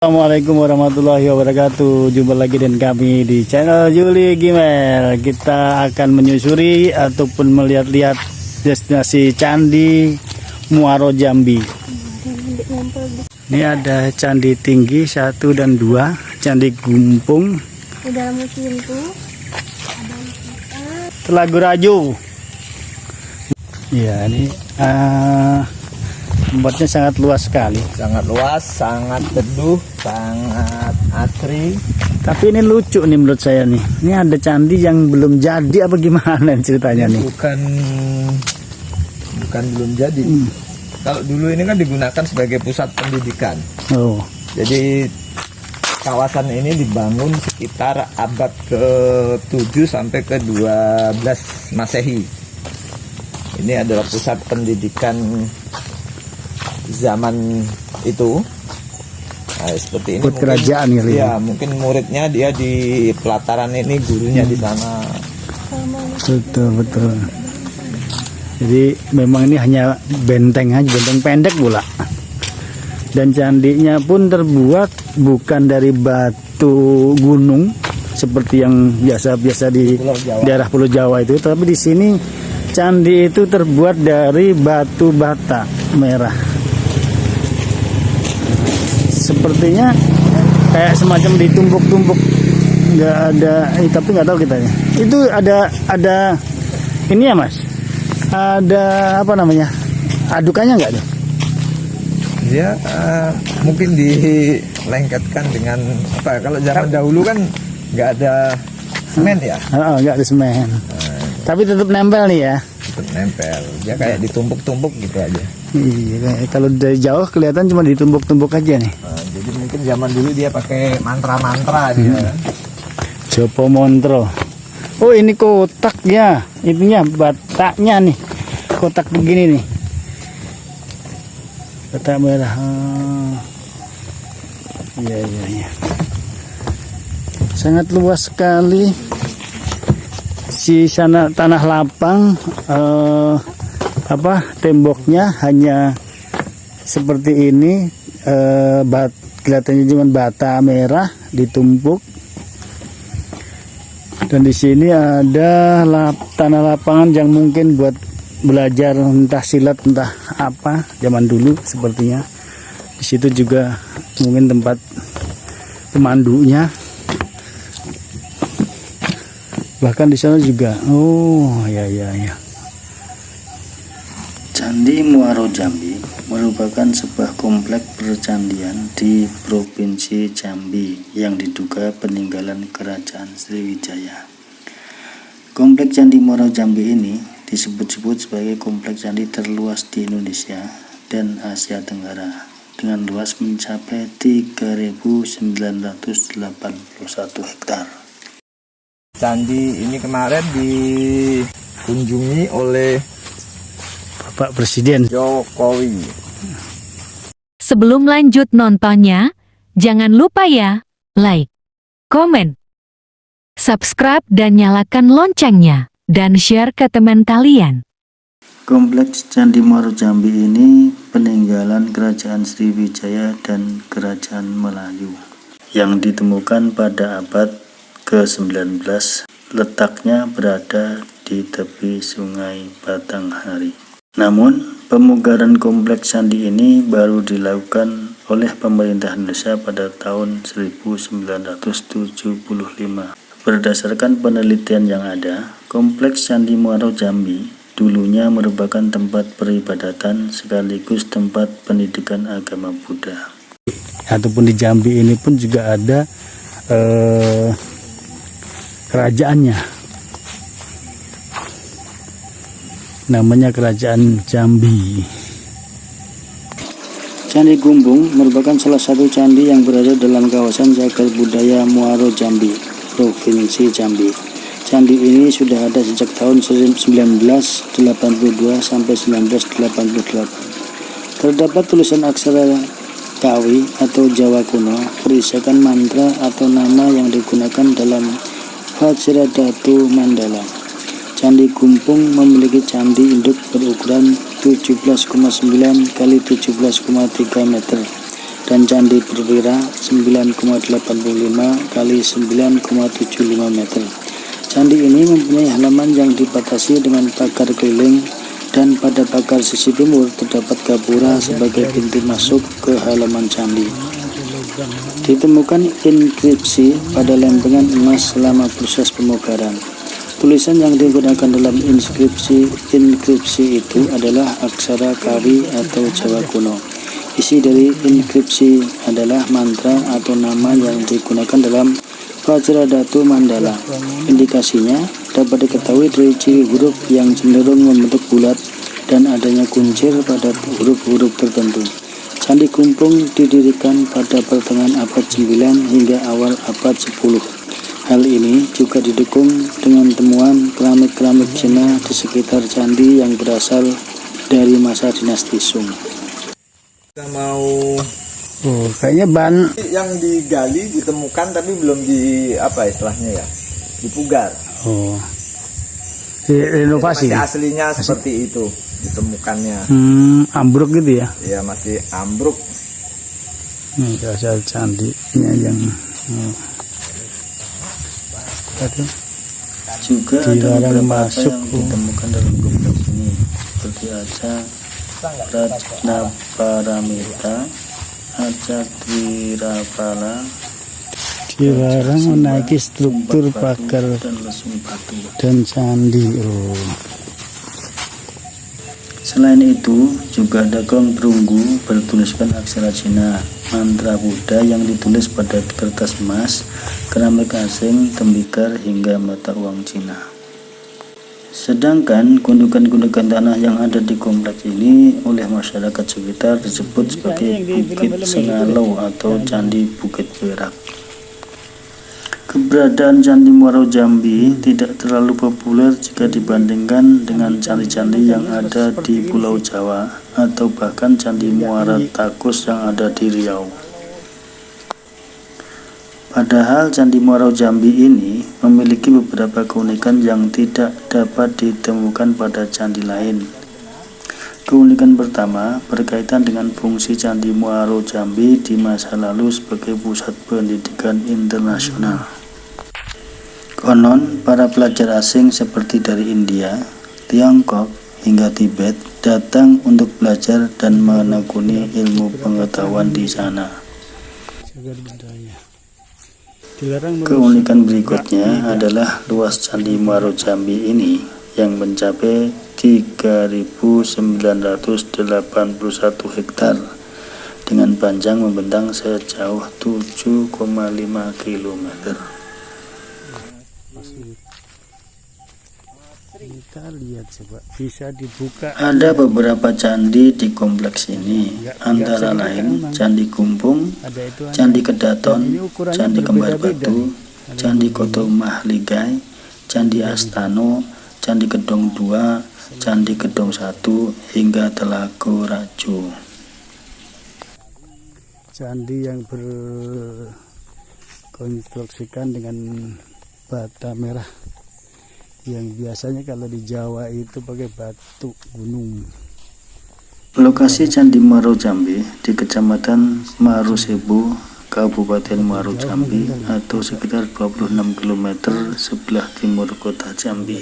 Assalamualaikum warahmatullahi wabarakatuh. Jumpa lagi dengan kami di channel Juli Gimel. Kita akan menyusuri ataupun melihat-lihat destinasi Candi Muaro Jambi. Ini ada Candi Tinggi 1 dan 2, Candi Gumpung, Telaga Rajo. Ya, ini tempatnya sangat luas sekali. Sangat luas, sangat teduh, sangat asri. Tapi ini lucu nih menurut saya nih. Ini ada candi yang belum jadi apa gimana ceritanya nih? Bukan belum jadi. Kalau dulu ini kan digunakan sebagai pusat pendidikan. Oh. Jadi kawasan ini dibangun sekitar abad ke-7 sampai ke-12 Masehi. Ini adalah pusat pendidikan zaman itu. Nah, seperti ini mungkin, kerajaan ya mungkin muridnya dia di pelataran ini, gurunya di sana. Betul. Jadi memang ini hanya benteng aja, benteng pendek pula. Dan candinya pun terbuat bukan dari batu gunung seperti yang biasa di daerah Pulau Jawa itu, tapi di sini candi itu terbuat dari batu bata merah. Sepertinya kayak semacam ditumbuk-tumbuk, nggak ada, tapi nggak tahu kita ya. Itu ada ini ya mas, ada apa namanya, adukannya nggak ada? Dia mungkin dilengketkan dengan apa? Kalau zaman dahulu kan nggak ada semen ya? Nggak ada semen, tapi tetap nempel nih ya. Tetap nempel, dia kayak ditumbuk-tumbuk gitu aja. Iya, kalau dari jauh kelihatan cuma ditumbuk-tumbuk aja nih. Jadi mungkin zaman dulu dia pakai mantra-mantra dia. Jopo Montro. Oh ini kotak ya, itunya bataknya nih, kotak begini nih, batak merah. Iya. Sangat luas sekali. Si sana tanah lapang, temboknya hanya seperti ini, kelihatannya cuma bata merah ditumpuk. Dan di sini ada tanah lapangan yang mungkin buat belajar entah silat entah apa zaman dulu sepertinya. Di situ juga mungkin tempat pemandunya. Bahkan di sana juga. Oh ya. Candi Muaro Jambi merupakan sebuah kompleks percandian di Provinsi Jambi yang diduga peninggalan Kerajaan Sriwijaya. Kompleks Candi Muaro Jambi ini disebut-sebut sebagai kompleks candi terluas di Indonesia dan Asia Tenggara dengan luas mencapai 3.981 hektar. Candi ini kemarin dikunjungi oleh Pak Presiden Jokowi. Sebelum lanjut nontonnya, jangan lupa ya, like, komen, subscribe dan nyalakan loncengnya, dan share ke teman kalian. Kompleks Candi Muaro Jambi ini peninggalan Kerajaan Sriwijaya dan Kerajaan Melayu yang ditemukan pada abad ke-19. Letaknya berada di tepi Sungai Batanghari. Namun, pemugaran kompleks candi ini baru dilakukan oleh pemerintah Indonesia pada tahun 1975. Berdasarkan penelitian yang ada, kompleks Candi Muaro Jambi dulunya merupakan tempat peribadatan sekaligus tempat pendidikan agama Buddha. Ataupun di Jambi ini pun juga ada kerajaannya, namanya Kerajaan Jambi. Candi Gumpung merupakan salah satu candi yang berada dalam kawasan Cagar Budaya Muaro Jambi, Provinsi Jambi. Candi ini sudah ada sejak tahun 1982 sampai 1988. Terdapat tulisan aksara Kawi atau Jawa kuno berisikan mantra atau nama yang digunakan dalam Vajradhatu Mandala. Candi Gumpung memiliki candi induk berukuran 17,9 x 17,3 meter dan Candi Perwira 9,85 kali 9,75 meter. Candi ini mempunyai halaman yang dibatasi dengan pagar keliling, dan pada pagar sisi timur terdapat gapura sebagai pintu masuk ke halaman candi. Ditemukan inskripsi pada lempengan emas selama proses pemugaran. Tulisan yang digunakan dalam inskripsi itu adalah aksara Kawi atau Jawa kuno. Isi dari inskripsi adalah mantra atau nama yang digunakan dalam Vajradhatu Mandala. Indikasinya dapat diketahui dari ciri huruf yang cenderung membentuk bulat dan adanya kuncir pada huruf-huruf tertentu. Candi Kumpung didirikan pada pertengahan abad 9 hingga awal abad 10. Hal ini juga didukung dengan temuan keramik-keramik Cina di sekitar candi yang berasal dari masa dinasti Sung. Kita mau Kayaknya ban yang digali ditemukan tapi belum di apa istilahnya ya, dipugar. Renovasi. Masih aslinya seperti itu ditemukannya. Ambruk gitu ya. Ya masih ambruk. Nih asal candinya yang Juga ada dilarang beberapa masuk. yang ditemukan dalam kompleks ini, seperti Aca Rajnaparamita, Aca Twirapala, dilarang menaiki struktur pagar dan lesung batu. dan candi. Selain itu, juga ada gong perunggu bertuliskan aksara Cina, mantra Buddha yang ditulis pada kertas emas, keramik asing, tembikar, hingga mata uang Cina. Sedangkan gundukan-gundukan tanah yang ada di kompleks ini oleh masyarakat sekitar disebut sebagai Bukit Sengalau atau Candi Bukit Perak. Keberadaan Candi Muaro Jambi tidak terlalu populer jika dibandingkan dengan candi-candi yang ada di Pulau Jawa atau bahkan Candi Muara Takus yang ada di Riau. Padahal Candi Muaro Jambi ini memiliki beberapa keunikan yang tidak dapat ditemukan pada candi lain. Keunikan pertama berkaitan dengan fungsi Candi Muaro Jambi di masa lalu sebagai pusat pendidikan internasional. Konon, para pelajar asing seperti dari India, Tiongkok, hingga Tibet datang untuk belajar dan menekuni ilmu pengetahuan di sana. Keunikan berikutnya adalah luas Candi Muaro Jambi ini yang mencapai 3.981 hektar dengan panjang membentang sejauh 7,5 km. Kita lihat coba, bisa dibuka. Ada beberapa candi di kompleks ini, antara lain Candi Kumpung, Ada itu Candi Kedaton, Candi Kembar Batu, Candi Koto Mahligai, Candi Astano, Candi Kedong 2, Candi Kedong 1, hingga Telago Rajo. candi yang berkonstruksikan dengan bata merah, yang biasanya kalau di Jawa itu pakai batu gunung. Lokasi Candi Muaro Jambi di Kecamatan Marosebo, Kabupaten Muaro Jambi, atau sekitar 26 km sebelah timur kota Jambi.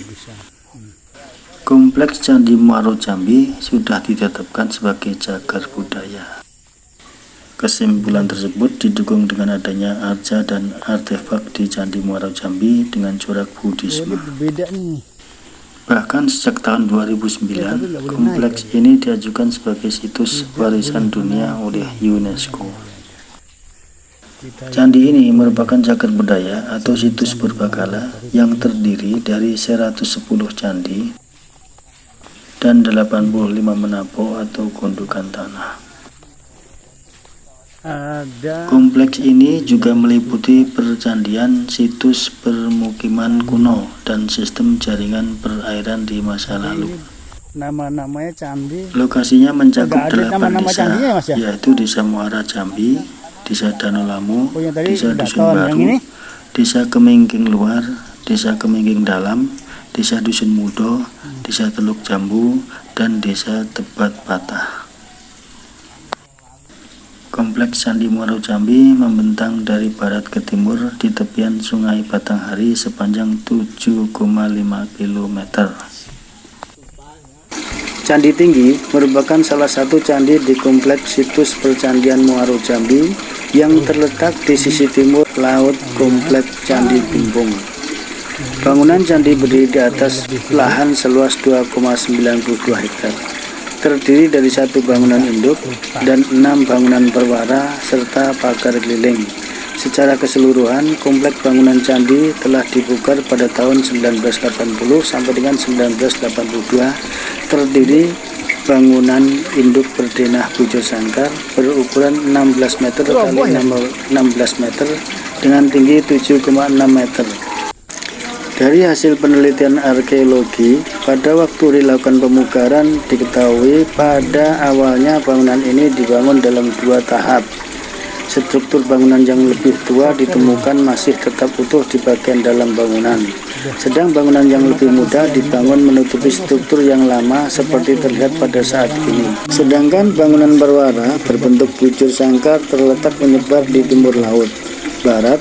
Kompleks Candi Muaro Jambi sudah ditetapkan sebagai cagar budaya. Kesimpulan tersebut didukung dengan adanya arca dan artefak di Candi Muaro Jambi dengan corak Buddhisme. Beda nih. Bahkan sejak tahun 2009, kompleks ini diajukan sebagai situs warisan dunia oleh UNESCO. Candi ini merupakan cagar budaya atau situs purbakala yang terdiri dari 110 candi dan 85 menapo atau gundukan tanah. Kompleks ini juga meliputi percandian, situs permukiman kuno, dan sistem jaringan perairan di masa lalu. Nama-namanya candi. Lokasinya mencakup Nggak ada 8 nama-nama desa, candinya, Mas, ya? yaitu Desa Muara Jambi, Desa Danau yang tadi Desa Dusun Daton, yang Baru, ini? Desa Kemingging Luar, Desa Kemingging Dalam, Desa Dusun Mudo, Desa Teluk Jambu, dan Desa Tebat Patah. Kompleks Candi Muaro Jambi membentang dari barat ke timur di tepian Sungai Batanghari sepanjang 7,5 km. Candi Tinggi merupakan salah satu candi di kompleks situs Percandian Muaro Jambi yang terletak di sisi timur laut kompleks Candi Bimbung. Bangunan candi berdiri di atas lahan seluas 2,92 hektar. Terdiri dari satu bangunan induk dan 6 bangunan perwara serta pagar keliling. Secara keseluruhan, kompleks bangunan candi telah dibongkar pada tahun 1980 sampai dengan 1982. Terdiri bangunan induk berdenah bujur sangkar berukuran 16 meter kali 16 meter dengan tinggi 7,6 meter. Dari hasil penelitian arkeologi, pada waktu dilakukan pemugaran diketahui pada awalnya bangunan ini dibangun dalam 2 tahap. Struktur bangunan yang lebih tua ditemukan masih tetap utuh di bagian dalam bangunan. Sedang bangunan yang lebih muda dibangun menutupi struktur yang lama seperti terlihat pada saat ini. Sedangkan bangunan berwara berbentuk bujur sangkar terletak menyebar di timur laut, barat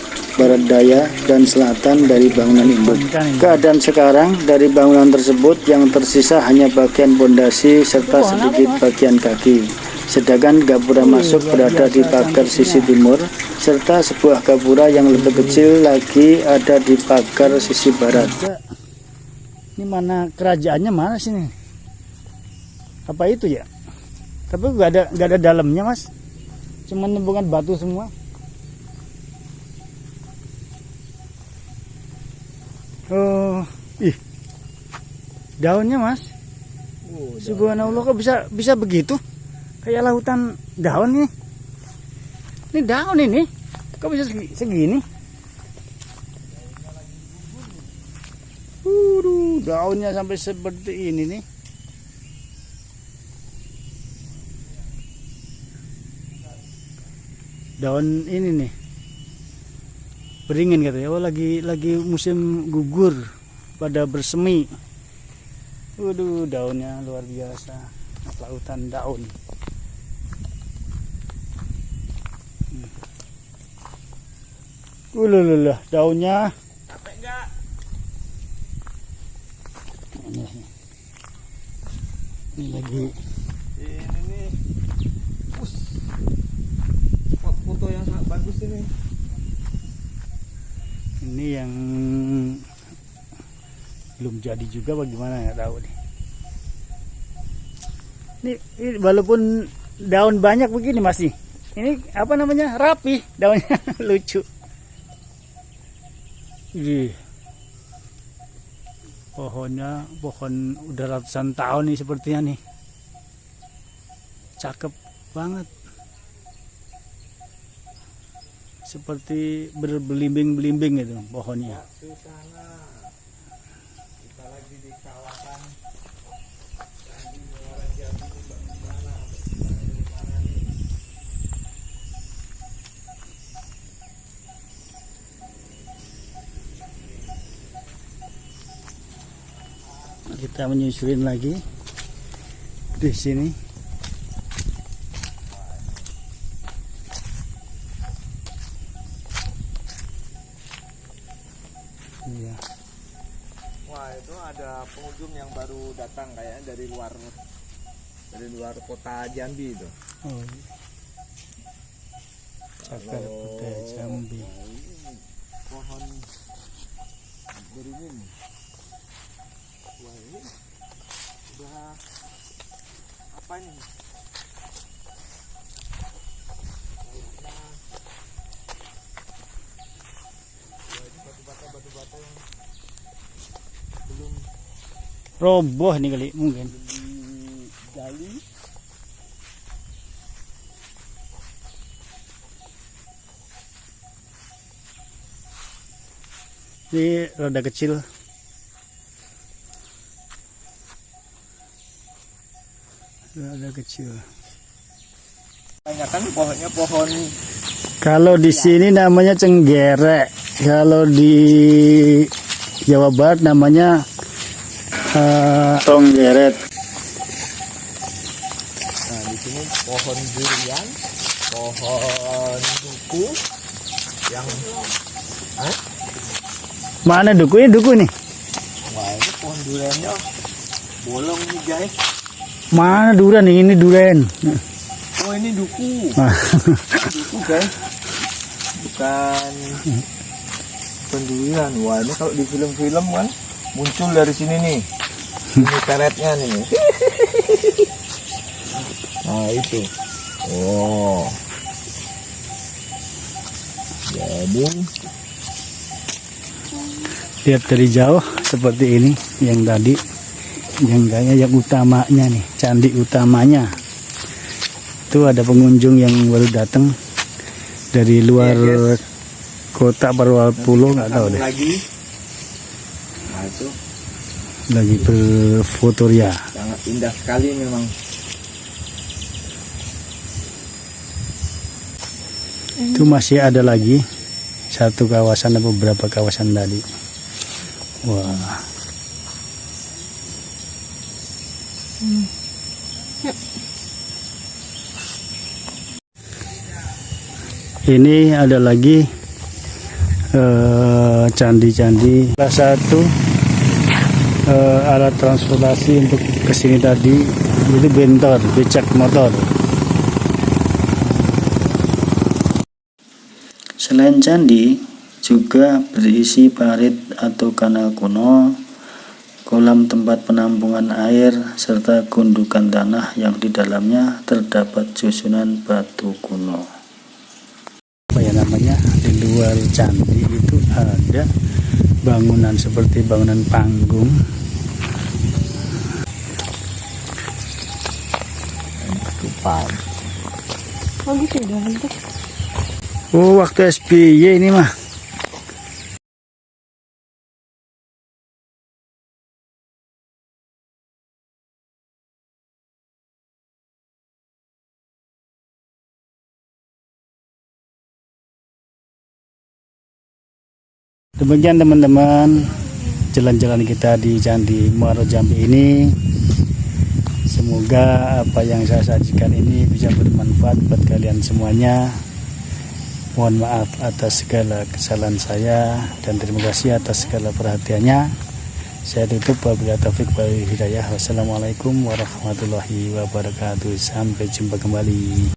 daya, dan selatan dari bangunan induk. Keadaan sekarang dari bangunan tersebut yang tersisa hanya bagian pondasi serta sedikit bagian kaki. Sedangkan gapura masuk berada di pagar sisi timur, serta sebuah gapura yang lebih kecil lagi ada di pagar sisi barat. Ini mana kerajaannya, mana sini? Apa itu ya? Tapi nggak ada dalamnya, Mas. Cuman bukan batu semua. Oh, daunnya, Mas. Subhanallah, kok bisa begitu? Kayak lautan daun nih. Ini daun ini. Kok bisa segini? Daunnya sampai seperti ini nih. Daun ini nih. Beringin katanya. Oh, lagi musim gugur, pada bersemi. Waduh, daunnya luar biasa. Lautan daun. Ulululah, daunnya. Capek enggak? Ini lagi. Ini nih. Foto yang sangat bagus ini. Ini yang belum jadi juga bagaimana, nggak tahu nih. Ini walaupun daun banyak begini masih. Ini apa namanya? Rapi daunnya. Lucu. Pohonnya pohon udah ratusan tahun nih sepertinya nih. Cakep banget. Seperti berbelimbing-belimbing gitu pohonnya. Kita lagi di kawasan Candi Muaro Jambi. Kita menyusurin lagi di sini. Iya. Wah, itu ada pengunjung yang baru datang kayaknya dari luar kota Jambi itu. Oh. Cakar Budaya Jambi. Pohon beringin. Wah, ini udah apa ini? Batu-bata yang belum Roboh nih kali mungkin. digali. Ini rada kecil. Rada kecil. Kan pohonnya pohon. Kalau di sini namanya cenggerek. Kalau di Jawa Barat namanya Tonggeret. Nah, di sini pohon durian. pohon duku yang Mana duku ini? Duku nih. wah ini pohon duriannya bolong nih guys. Mana durian nih? Ini durian. Oh ini duku. Nah, Duku guys. Bukan durian. Wah ini kalau di film-film kan muncul dari sini nih. Ini karetnya nih. Nah itu. Oh. Jadi lihat dari jauh seperti ini yang tadi, yang kayaknya yang utamanya nih, candi utamanya. Itu ada pengunjung yang baru datang dari luar kota Parwal Pulau, nggak tahu deh. lagi. Nah itu Lagi berfotoria. sangat indah sekali memang. Itu masih ada lagi satu kawasan atau beberapa kawasan tadi. Wah. Ini ada lagi candi-candi. Salah satu alat transportasi untuk kesini tadi itu bentor, becak motor. Selain candi, juga berisi parit atau kanal kuno, kolam tempat penampungan air, serta gundukan tanah yang di dalamnya terdapat susunan batu kuno. Apa ya namanya? Di luar candi itu ada bangunan seperti bangunan panggung. Kupang. Oh, waktu SBY ini mah. Demikian teman-teman jalan-jalan kita di Candi Muaro Jambi ini. Semoga apa yang saya sajikan ini bisa bermanfaat buat kalian semuanya. Mohon maaf atas segala kesalahan saya dan terima kasih atas segala perhatiannya. Saya tutup, wabillahi taufik wal hidayah. Wassalamualaikum warahmatullahi wabarakatuh. Sampai jumpa kembali.